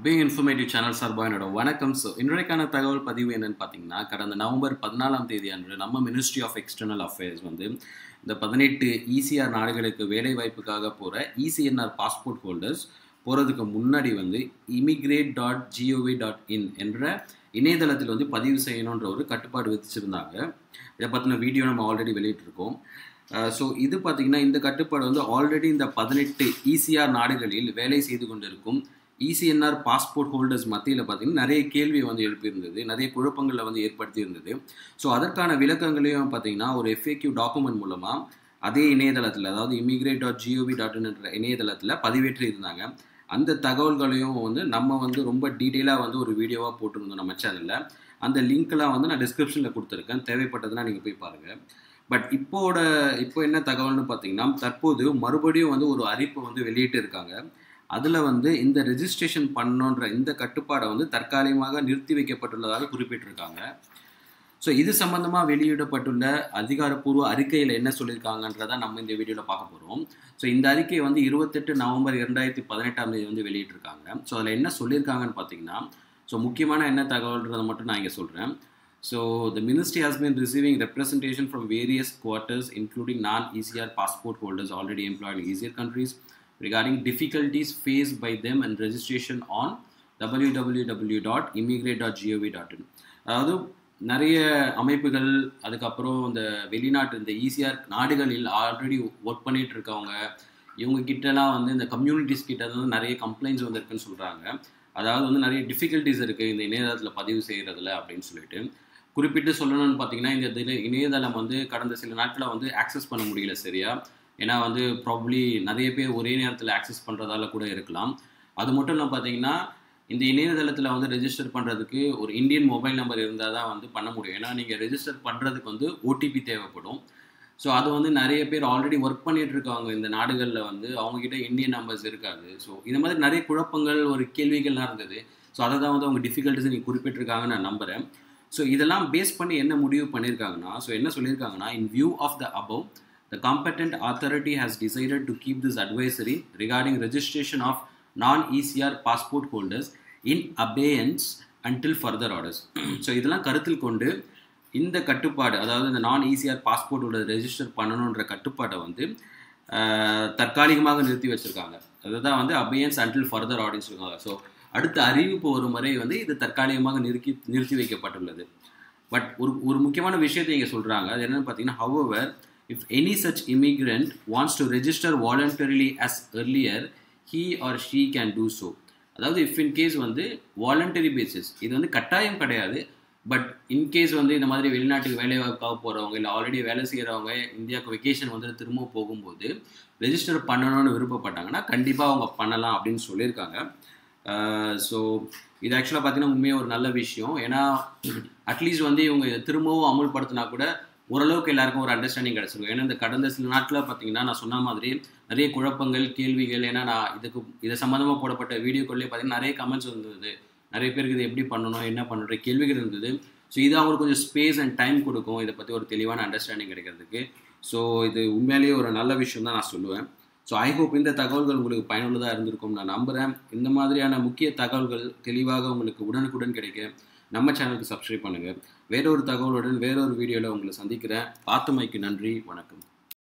Being informative channels சார்பாக என்னோட வணக்கம். இன்றைக்கான தகவல் பதிவு என்னன்னு பார்த்தீங்கன்னா, கடந்த நவம்பர் 14ஆம் தேதி அன்று நம்ம மினிஸ்ட்ரி ஆஃப் எக்ஸ்டர்னல் அஃபேர்ஸ் வந்து இந்த 18 ECR நாடுகளுக்கு வேலை வாய்ப்புக்காக போகிற ECNR பாஸ்போர்ட் ஹோல்டர்ஸ் போகிறதுக்கு முன்னாடி வந்து immigrate.gov.in என்ற இணையதளத்தில் வந்து பதிவு செய்யணுன்ற ஒரு கட்டுப்பாடு விதிச்சிருந்தாங்க. இதை பற்றின வீடியோ நம்ம ஆல்ரெடி வெளியிட்டிருக்கோம். ஸோ இது பார்த்திங்கன்னா இந்த கட்டுப்பாடு வந்து ஆல்ரெடி இந்த 18 ECR நாடுகளில் வேலை செய்து கொண்டிருக்கும் ECNR பாஸ்போர்ட் ஹோல்டர்ஸ் மத்தியில் பார்த்திங்கன்னா நிறைய கேள்வி வந்து எழுப்பியிருந்தது, நிறைய குழப்பங்களை வந்து ஏற்படுத்தியிருந்தது. ஸோ அதற்கான விளக்கங்களையும் பார்த்திங்கன்னா ஒரு FAQ டாக்குமெண்ட் மூலமாக அதே இணையதளத்தில், அதாவது immigrate.gov.in என்ற இணையதளத்தில் பதிவேற்றி இருந்தாங்க. அந்த தகவல்களையும் வந்து நம்ம வந்து ரொம்ப டீட்டெயிலாக வந்து ஒரு வீடியோவாக போட்டிருந்தோம் நம்ம சேனலில். அந்த லிங்க்லாம் வந்து நான் டிஸ்கிரிப்ஷனில் கொடுத்துருக்கேன், தேவைப்பட்டதுன்னா நீங்கள் போய் பாருங்கள். பட் இப்போ என்ன தகவல்னு பார்த்தீங்கன்னா, தற்போது மறுபடியும் வந்து ஒரு அறிவிப்பை வந்து வெளியிட்டு இருக்காங்க. அதில் வந்து இந்த ரெஜிஸ்ட்ரேஷன் பண்ணோன்ற இந்த கட்டுப்பாடை வந்து தற்காலிகமாக நிறுத்தி வைக்கப்பட்டுள்ளதாக குறிப்பிட்டிருக்காங்க. ஸோ இது சம்பந்தமாக வெளியிடப்பட்டுள்ள அதிகாரப்பூர்வ அறிக்கையில் என்ன சொல்லியிருக்காங்கன்றதை நம்ம இந்த வீடியோவில் பார்க்க போகிறோம். ஸோ இந்த அறிக்கை வந்து 28 நவம்பர் 2018ஆம் தேதி வந்து வெளியிட்டிருக்காங்க. ஸோ அதில் என்ன சொல்லியிருக்காங்கன்னு பார்த்தீங்கன்னா, ஸோ முக்கியமான என்ன தகவல்ன்றதை மட்டும் நான் இங்கே சொல்கிறேன். So the ministry has been receiving representation from various quarters, including non-ECR passport holders already employed in ECR countries, regarding difficulties faced by them and registration on www.immigrate.gov.in. அதாவது நிறைய அமைப்புகள், அதுக்கப்புறம் இந்த வெளிநாட்டு இந்த ECR நாடுகளில் ஆல்ரெடி ஒர்க் பண்ணிட்டு இருக்கவங்க, இவங்க கிட்டலாம் வந்து இந்த கம்யூனிட்டிஸ் கிட்ட வந்து நிறைய கம்ப்ளைண்ட்ஸ் வந்திருக்குன்னு சொல்கிறாங்க. அதாவது வந்து நிறைய டிஃபிகல்ட்டிஸ் இருக்குது இந்த இணையதளத்தில் பதிவு செய்கிறதுல அப்படின்னு சொல்லிட்டு. குறிப்பிட்டு சொல்லணும்னு பார்த்தீங்கன்னா, இந்த இணையதளம் வந்து கடந்த சில நாட்களில் வந்து ஆக்சஸ் பண்ண முடியல சரியா. ஏன்னா வந்து ப்ராபப்ளி நிறைய பேர் ஒரே நேரத்தில் ஆக்சஸ் பண்ணுறதால கூட இருக்கலாம். அது மட்டும் இல்லை பார்த்தீங்கன்னா, இந்த இணையதளத்தில் வந்து ரெஜிஸ்டர் பண்ணுறதுக்கு ஒரு இந்தியன் மொபைல் நம்பர் இருந்தால் தான் வந்து பண்ண முடியும். ஏன்னா நீங்கள் ரெஜிஸ்டர் பண்ணுறதுக்கு வந்து OTP தேவைப்படும். ஸோ அது வந்து நிறைய பேர் ஆல்ரெடி ஒர்க் பண்ணிகிட்டு இருக்காங்க இந்த நாடுகளில் வந்து, அவங்கக்கிட்ட இந்தியன் நம்பர்ஸ் இருக்காது. ஸோ இந்த மாதிரி நிறைய குழப்பங்கள், ஒரு கேள்விகள்லாம் இருந்தது. ஸோ அதை தான் வந்து அவங்க டிஃபிகல்ட்டிஸ் நீங்கள் குறிப்பிட்டிருக்காங்கன்னு நான் நம்புகிறேன். ஸோ இதெல்லாம் பேஸ் பண்ணி என்ன முடிவு பண்ணியிருக்காங்கன்னா, ஸோ என்ன சொல்லியிருக்காங்கன்னா, in view of the above, the competent authority has decided to keep this advisory regarding registration of non-ECR passport holders in abeyance until further orders. So இதெல்லாம் கருத்தில் கொண்டு இந்த கட்டுப்பாடு, அதாவது இந்த non-ECR பாஸ்போர்ட் ஹோல்டர் ரெஜிஸ்டர் பண்ணணுன்ற கட்டுப்பாட்டை வந்து தற்காலிகமாக நிறுத்தி வச்சுருக்காங்க. அதுதான் வந்து abeyance until further orders இருக்காங்க. ஸோ அடுத்த அறிவிப்பு வரும் வரை வந்து இது தற்காலிகமாக நிறுத்தி வைக்கப்பட்டுள்ளது. பட் ஒரு முக்கியமான விஷயத்தை இங்கே சொல்கிறாங்க. அது என்னென்னு பார்த்தீங்கன்னா, however, if any such immigrant wants to register voluntarily as earlier, he or she can do so. அதாவது if in case வந்து voluntary basis, இது வந்து கட்டாயம் கிடையாது. பட் இன்கேஸ் வந்து இந்த மாதிரி வெளிநாட்டுக்கு வேலை வாய்ப்பாக போகிறவங்க, இல்லை ஆல்ரெடி வேலை செய்கிறவங்க இந்தியாவுக்கு வெக்கேஷன் வந்து திரும்ப போகும்போது ரெஜிஸ்டர் பண்ணணும்னு விருப்பப்பட்டாங்கன்னா கண்டிப்பாக அவங்க பண்ணலாம் அப்படின்னு சொல்லியிருக்காங்க. ஸோ இது ஆக்சுவலாக பார்த்தீங்கன்னா உண்மையாக ஒரு நல்ல விஷயம். ஏன்னா அட்லீஸ்ட் வந்து இவங்க திரும்பவும் அமுல்படுத்தினா கூட ஓரளவுக்கு எல்லாருக்கும் ஒரு அண்டர்ஸ்டாண்டிங் கிடச்சிருக்கும். ஏன்னா இந்த கடந்த சில நாட்களில் பார்த்தீங்கன்னா நான் சொன்ன மாதிரி நிறைய குழப்பங்கள், கேள்விகள். ஏன்னா நான் இதை சம்மந்தமாக போடப்பட்ட வீடியோக்குள்ளே பார்த்தீங்கன்னா நிறைய கமெண்ட்ஸ் இருந்தது. நிறைய பேருக்கு இது எப்படி பண்ணணும், என்ன பண்ணுற கேள்விகள் இருந்தது. ஸோ இது அவங்களுக்கு கொஞ்சம் ஸ்பேஸ் அண்ட் டைம் கொடுக்கும் இதை பற்றி ஒரு தெளிவான அண்டர்ஸ்டாண்டிங் கிடைக்கிறதுக்கு. ஸோ இது உண்மையிலேயே ஒரு நல்ல விஷயம் தான் நான் சொல்லுவேன். ஸோ ஐ ஹோப் இந்த தகவல்கள் உங்களுக்கு பயனுள்ளதாக இருந்திருக்கும் நான் நம்புகிறேன். இந்த மாதிரியான முக்கிய தகவல்கள் தெளிவாக உங்களுக்கு உடனுக்குடன் கிடைக்க நம்ம சேனலுக்கு சப்ஸ்கிரைப் பண்ணுங்கள். வேறொரு தகவலுடன் வேறொரு வீடியோவில் உங்களை சந்திக்கிறேன். பார்த்தமைக்கு நன்றி, வணக்கம்.